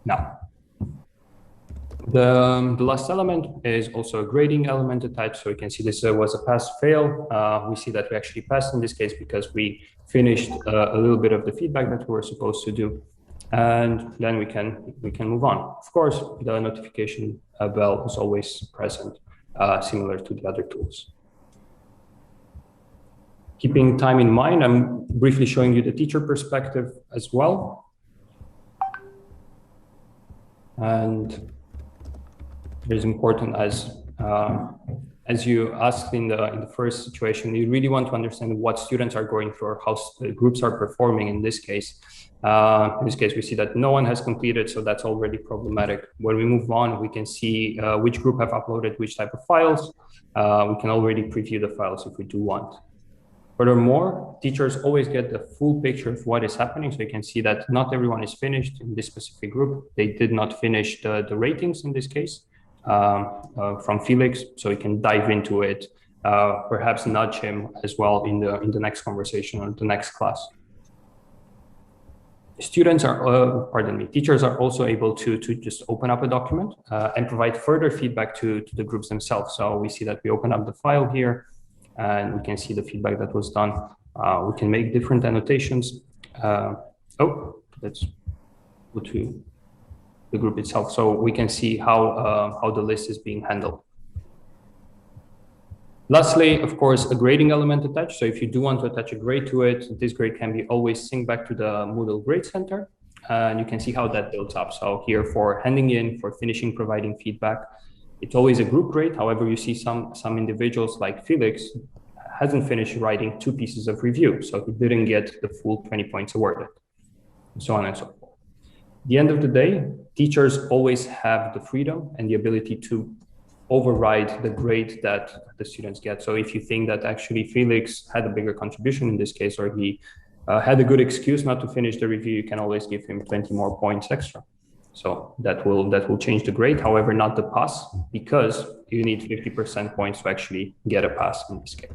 Now, the last element is also a grading element attached. So you can see this was a pass-fail. We see that we actually passed in this case because we finished a little bit of the feedback that we were supposed to do, and then we can move on. Of course, the notification bell is always present, similar to the other tools. Keeping time in mind, I'm briefly showing you the teacher perspective as well. And it is important, as you asked in the first situation, you really want to understand what students are going through or how the groups are performing in this case. We see that no one has completed, so that's already problematic. When we move on, we can see which group have uploaded which type of files. We can already preview the files if we do want. Furthermore, teachers always get the full picture of what is happening. So you can see that not everyone is finished in this specific group. They did not finish the ratings in this case from Felix. So you can dive into it, perhaps nudge him as well in the next conversation or the next class. Students are, teachers are also able to just open up a document and provide further feedback to the groups themselves. So we see that we open up the file here, and we can see the feedback that was done. We can make different annotations. Let's go to the group itself. So we can see how the list is being handled. Lastly, of course, a grading element attached. So if you do want to attach a grade to it, this grade can be always synced back to the Moodle Grade Center. And you can see how that builds up. So here for handing in, for finishing, providing feedback, it's always a group grade. However, you see some individuals like Felix hasn't finished writing 2 pieces of review. So he didn't get the full 20 points awarded, and so on and so forth. At the end of the day, teachers always have the freedom and the ability to override the grade that the students get. So if you think that actually Felix had a bigger contribution in this case, or he had a good excuse not to finish the review, you can always give him 20 more points extra. So that will change the grade, however, not the pass, because you need 50% points to actually get a pass in this case.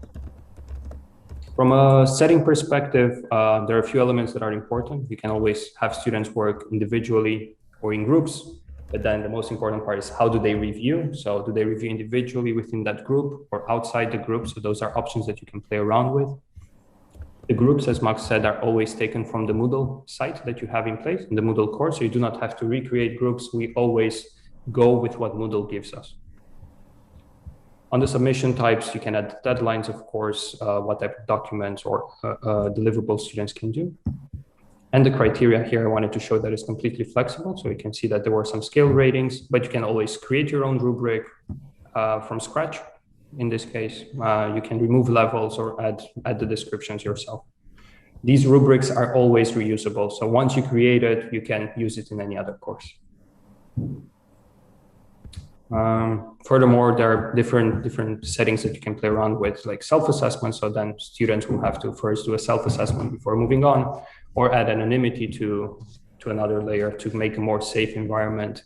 From a setting perspective, there are a few elements that are important. You can always have students work individually or in groups, but then the most important part is how do they review? So do they review individually within that group or outside the group? So those are options that you can play around with. The groups, as Max said, are always taken from the Moodle site that you have in place, in the Moodle core, so you do not have to recreate groups. We always go with what Moodle gives us. On the submission types, you can add deadlines, of course, what type of documents or deliverables students can do. And the criteria here, I wanted to show that it's completely flexible. So you can see that there were some scale ratings, but you can always create your own rubric from scratch. In this case, you can remove levels or add the descriptions yourself. These rubrics are always reusable. So once you create it, you can use it in any other course. Furthermore, there are different settings that you can play around with, like self-assessment. So then students will have to first do a self-assessment before moving on, or add anonymity to another layer to make a more safe environment,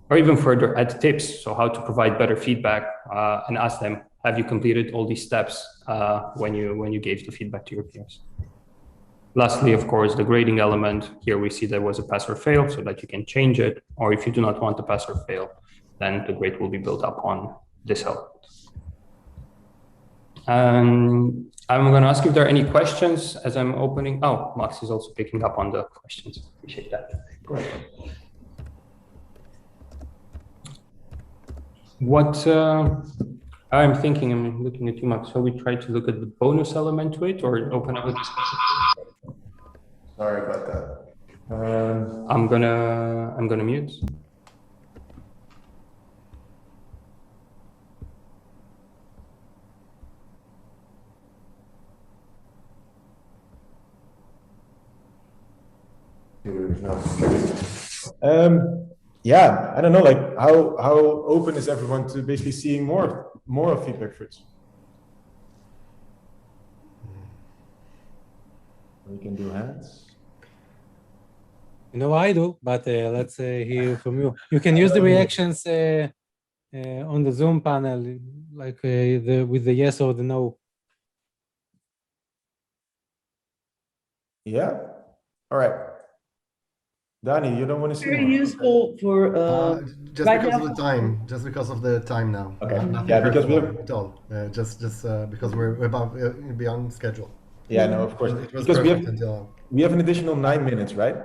or even further add tips. So how to provide better feedback and ask them, have you completed all these steps when you gave the feedback to your peers? Lastly, of course, the grading element. Here we see there was a pass or fail so that you can change it, or if you do not want to pass or fail, then the grade will be built up on this element. And I'm going to ask if there are any questions as I'm opening. Oh, Max is also picking up on the questions. Appreciate that. Great. What I'm thinking, I'm looking at you, Max. So we try to look at the bonus element to it, or open up a discussion. Sorry about that. I'm gonna mute. Yeah, I don't know, like how open is everyone to basically seeing more of FeedbackFruits? We can do hands. You know I do, but let's hear from you. You can use the reactions on the Zoom panel, like with the yes or the no. Yeah. All right. Danny, you don't want to see Very more? useful for just right because now. of the time. Just because of the time now. Okay. Nothing Yeah, because we personal at all. Just because we're about beyond schedule. Yeah, no, of course. It was Because perfect until. we have an additional 9 minutes, right?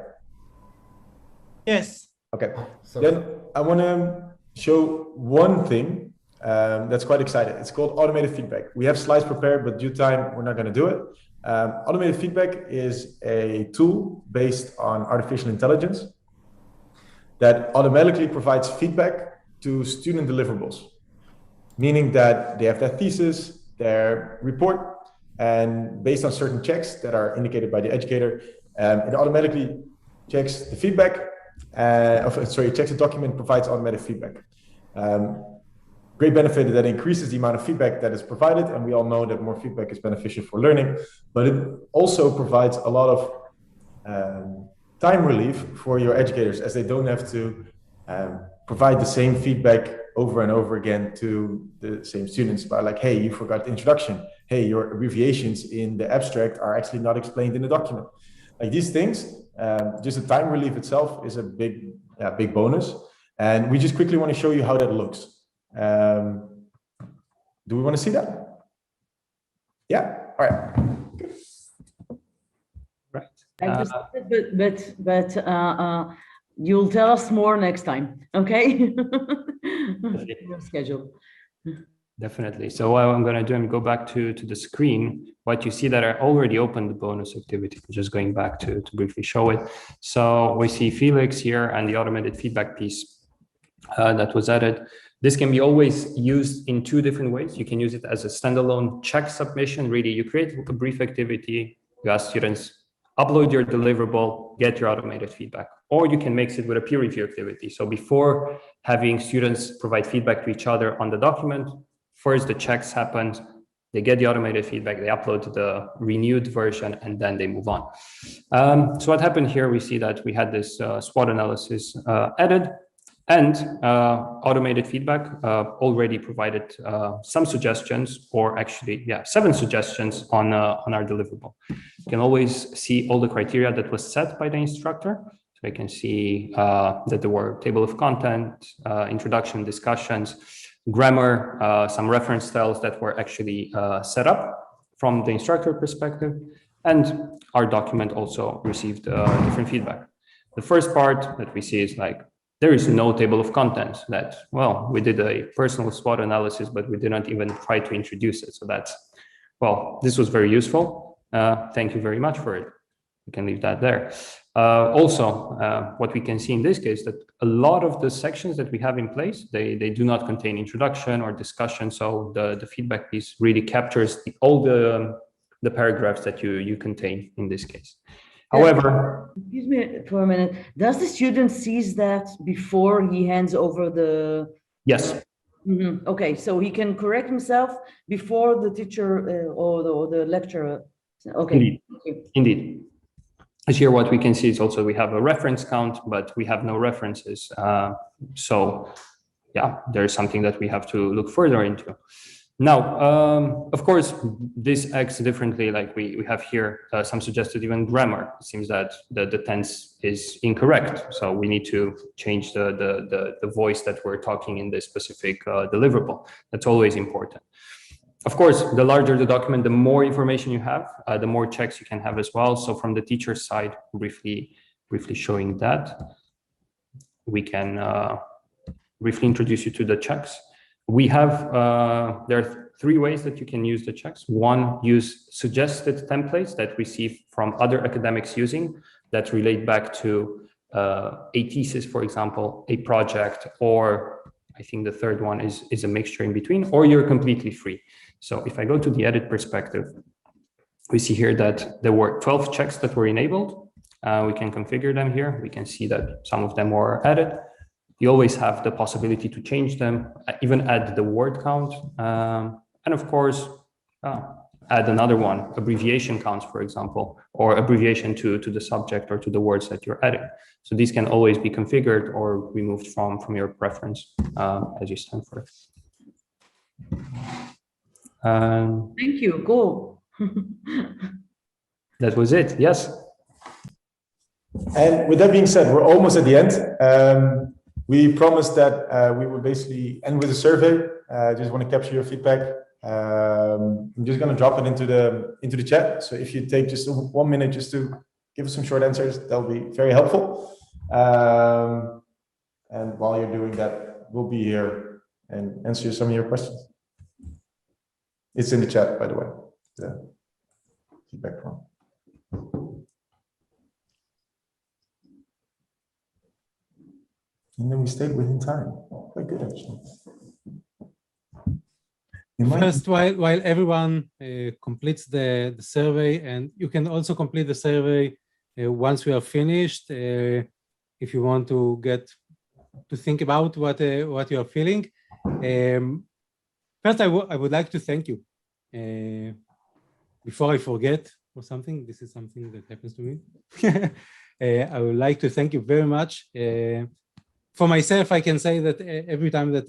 Yes. Okay. So Then I want to show one thing that's quite exciting. It's called automated feedback. We have slides prepared, but due time, we're not going to do it. Automated feedback is a tool based on artificial intelligence that automatically provides feedback to student deliverables, meaning that they have their thesis, their report, and based on certain checks that are indicated by the educator, it automatically checks the feedback, checks the document, provides automatic feedback. Great benefit that increases the amount of feedback that is provided, and we all know that more feedback is beneficial for learning, but it also provides a lot of time relief for your educators, as they don't have to provide the same feedback over and over again to the same students by like, hey, you forgot the introduction. Hey, your abbreviations in the abstract are actually not explained in the document. Like these things, just the time relief itself is a big bonus. And we just quickly want to show you how that looks. Do we want to see that? Yeah, all right. Right. But you'll tell us more next time, okay? Schedule. Definitely. So what I'm going to do, I'm go back to the screen. What you see that I already opened the bonus activity, just going back to briefly show it. So we see Felix here and the automated feedback piece that was added. This can be always used in 2 different ways. You can use it as a standalone check submission. Really, you create a brief activity, you ask students, upload your deliverable, get your automated feedback. Or you can mix it with a peer review activity. So before having students provide feedback to each other on the document, first the checks happen, they get the automated feedback, they upload the renewed version, and then they move on. So what happened here, we see that we had this SWOT analysis added, and automated feedback already provided some suggestions, or actually, 7 suggestions on our deliverable. You can always see all the criteria that was set by the instructor. So I can see that there were table of content, introduction, discussions, grammar, some reference styles that were actually set up from the instructor perspective, and our document also received different feedback. The first part that we see is like, there is no table of contents. That, well, we did a personal SWOT analysis, but we didn't even try to introduce it. So that's, well, this was very useful. Thank you very much for it. We can leave that there. Also, what we can see in this case, that a lot of the sections that we have in place, they do not contain introduction or discussion. So the feedback piece really captures all the paragraphs that you contain in this case. However, excuse me for a minute. Does the student sees that before he hands over the? Yes. Okay, so he can correct himself before the teacher or the lecturer. Okay. Indeed. Here, what we can see is also we have a reference count, but we have no references. So, yeah, there's something that we have to look further into. Now, of course, this acts differently. Like we have here some suggested even grammar. It seems that the tense is incorrect. So we need to change the voice that we're talking in this specific deliverable. That's always important. Of course, the larger the document, the more information you have, the more checks you can have as well. So from the teacher's side, briefly showing that, we can briefly introduce you to the checks. We have, there are 3 ways that you can use the checks. One, use suggested templates that we see from other academics using that relate back to a thesis, for example, a project, or I think the third one is a mixture in between, or you're completely free. So if I go to the edit perspective, we see here that there were 12 checks that were enabled. We can configure them here. We can see that some of them were added. You always have the possibility to change them, even add the word count. And of course, add another one, abbreviation counts, for example, or abbreviation to the subject or to the words that you're adding. So these can always be configured or removed from your preference as you stand for it. Thank you, go. That was it, yes. And with that being said, we're almost at the end. We promised that we would basically end with a survey. I just want to capture your feedback. I'm just going to drop it into the chat. So if you take just 1 minute just to give us some short answers, that'll be very helpful. And while you're doing that, we'll be here and answer some of your questions. It's in the chat, by the way, the feedback form. And then we stayed within time. Quite good, actually. First, while everyone completes the survey, and you can also complete the survey once we are finished, if you want to get to think about what you are feeling. First, I would like to thank you. Before I forget or something, this is something that happens to me. I would like to thank you very much. For myself, I can say that every time that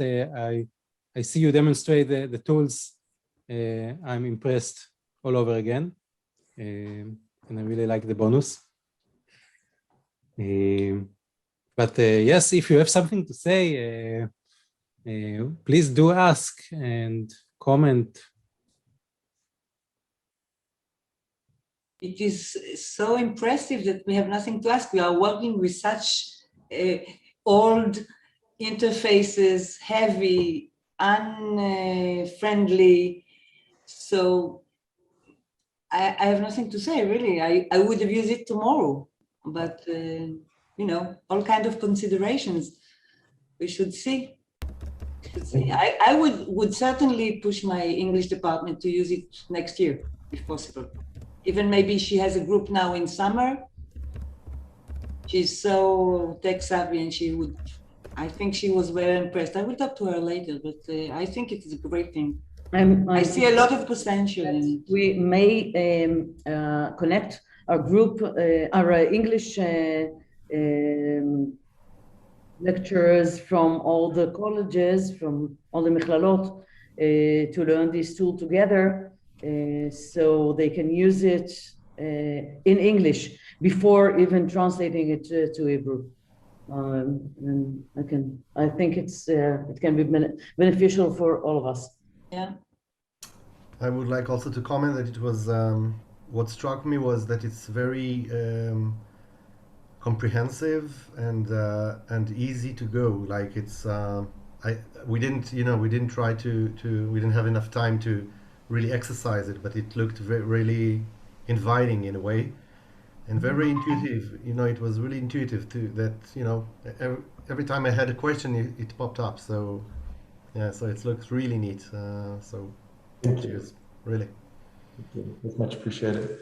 I see you demonstrate the tools, I'm impressed all over again. And I really like the bonus. But yes, if you have something to say, please do ask and comment. It is so impressive that we have nothing to ask. We are working with such old interfaces, heavy, unfriendly. So I have nothing to say, really. I would have used it tomorrow, but you know, all kinds of considerations we should see. I would certainly push my English department to use it next year, if possible. Even maybe she has a group now in summer. She's so tech savvy, and she would, I think she was very impressed. I will talk to her later, but I think it is a great thing. I see a lot of potential in it. We may connect our group, our English lecturers from all the colleges, from all the mechlalot, to learn this tool together, so they can use it in English before even translating it to Hebrew. And I think it can be beneficial for all of us. Yeah. I would like also to comment that it was what struck me was that it's very comprehensive and easy to go. Like it's we didn't have enough time to really exercise it, but it looked really inviting in a way and very intuitive. You know, it was really intuitive too, that, you know, every time I had a question it popped up. So yeah, so it looks really neat. So Thank you. Really. Thank you. That's much appreciated.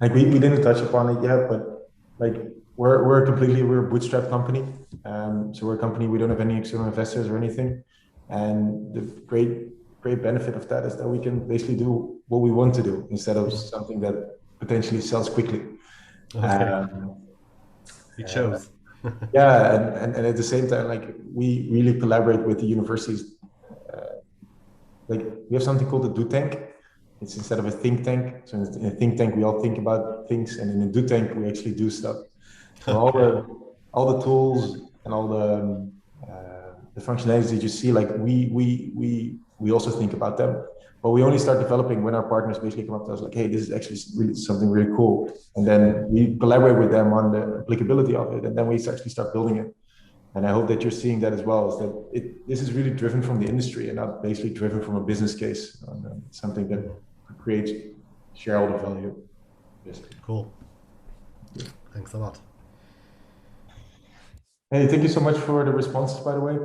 Like we didn't touch upon it yet, but like we're a bootstrap company. So we're a company, we don't have any external investors or anything. And the great benefit of that is that we can basically do what we want to do instead of something that potentially sells quickly. Okay. It shows. Yeah, and at the same time, like we really collaborate with the universities. Like we have something called a do tank. It's instead of a think tank. So in a think tank, we all think about things, and in a do tank, we actually do stuff. So all the tools and all the functionalities that you see, like we also think about them, but we only start developing when our partners basically come up to us like, hey, this is actually really something really cool, and then we collaborate with them on the applicability of it, and then we actually start building it. And I hope that you're seeing that as well, is that this is really driven from the industry and not basically driven from a business case, something that creates shareholder value. Basically. Cool. Thanks a lot. Hey, thank you so much for the responses, by the way.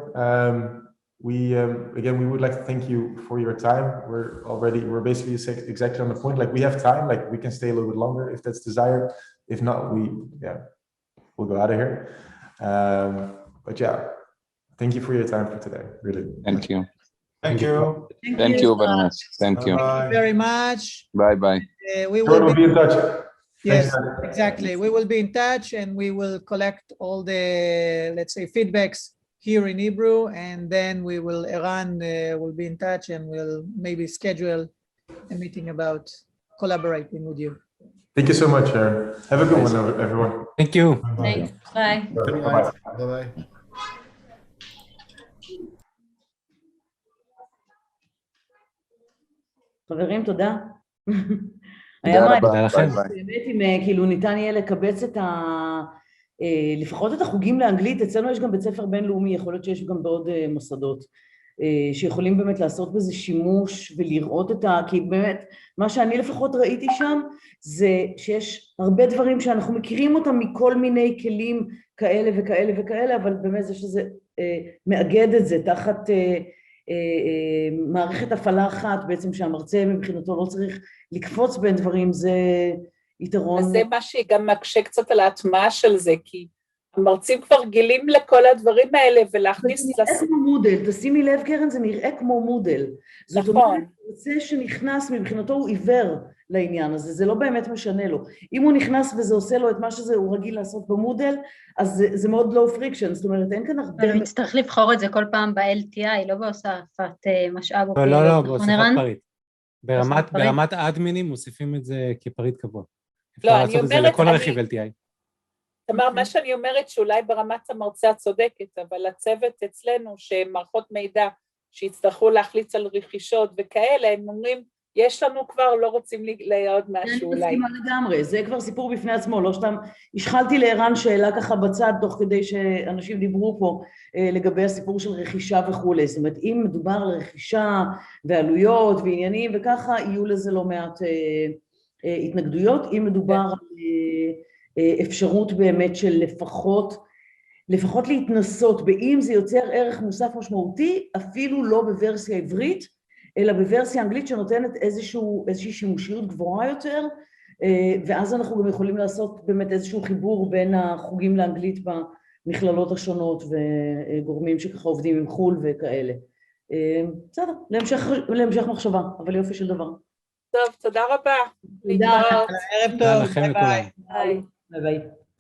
Again, we would like to thank you for your time. We're basically exactly on the point. Like we have time, like we can stay a little bit longer if that's desired. If not, we'll go out of here. But yeah, thank you for your time for today. Really. Thank you. Thank you. Thank you very much. Thank you. Thank you very much. Bye-bye. We Sure, we'll be in touch. Yes, Thanks, guys. exactly. We will be in touch and we will collect all the, let's say, feedbacks here in Hebrew, and then Eran will be in touch and we'll maybe schedule a meeting about collaborating with you. Thank you so much, Sharon. Have a good one, everyone. Thank you. Thanks. Bye. Bye-bye. Bye-bye. חברים, תודה. תודה רבה. באמת אם כאילו ניתן יהיה לקבץ לפחות את החוגים לאנגלית, אצלנו יש גם בית ספר בינלאומי, יכול להיות שיש גם בעוד מוסדות, שיכולים באמת לעשות בזה שימוש ולראות כי באמת, מה שאני לפחות ראיתי שם, זה שיש הרבה דברים שאנחנו מכירים אותם מכל מיני כלים כאלה וכאלה וכאלה, אבל באמת זה שזה מאגד את זה תחת מערכת הפעלה אחת, בעצם שהמרצה מבחינתו לא צריך לקפוץ בין דברים, זה יתרון. וזה מה שגם מקשה קצת על ההטמעה של זה, כי המרצים כבר גילים לכל הדברים האלה, ולהכניס... זה נראה כמו מודל, תשימי לב קרן, זה נראה כמו מודל. זאת אומרת, זה שנכנס מבחינתו הוא עיוור לעניין הזה, זה לא באמת משנה לו. אם הוא נכנס וזה עושה לו את מה שזה הוא רגיל לעשות במודל, אז זה מאוד low friction, זאת אומרת, אין כאן הרבה... אבל הוא יצטרך לבחור את זה כל פעם ב-LTI, לא בהוספת משאב או פעילות. לא, בהוספת פריט. ברמת האדמינים מוסיפים את זה כפריט קבוע. אפשר לעשות את זה לכל רכיב LTI. תמר, מה שאני אומרת שאולי ברמת המרצה הצודקת, אבל הצוות אצלנו שמערכות מידע שיצטרכו להחליט על רכישות וכאלה, הם אומרים, יש לנו כבר, לא רוצים לעוד משהו אולי. אני מסכימה לגמרי, זה כבר סיפור בפני עצמו, לא סתם, השחלתי לערן שאלה ככה בצד, תוך כדי שאנשים דיברו פה לגבי הסיפור של רכישה וכולי, זאת אומרת, אם מדובר על רכישה ועלויות ועניינים וככה, יהיו לזה לא מעט התנגדויות, אם מדובר על אפשרות באמת של לפחות להתנסות, באם זה יוצר ערך מוסף משמעותי, אפילו לא בוורסיה עברית, אלא בוורסיה אנגלית שנותנת איזושהי שימושיות גבוהה יותר, ואז אנחנו גם יכולים לעשות באמת איזשהו חיבור בין החוגים לאנגלית במכללות השונות, וגורמים שככה עובדים עם חול וכאלה. בסדר, להמשך מחשבה, אבל יופי של דבר. טוב, תודה רבה. תודה. ערב טוב. לכם לכולם. ביי. ביי ביי.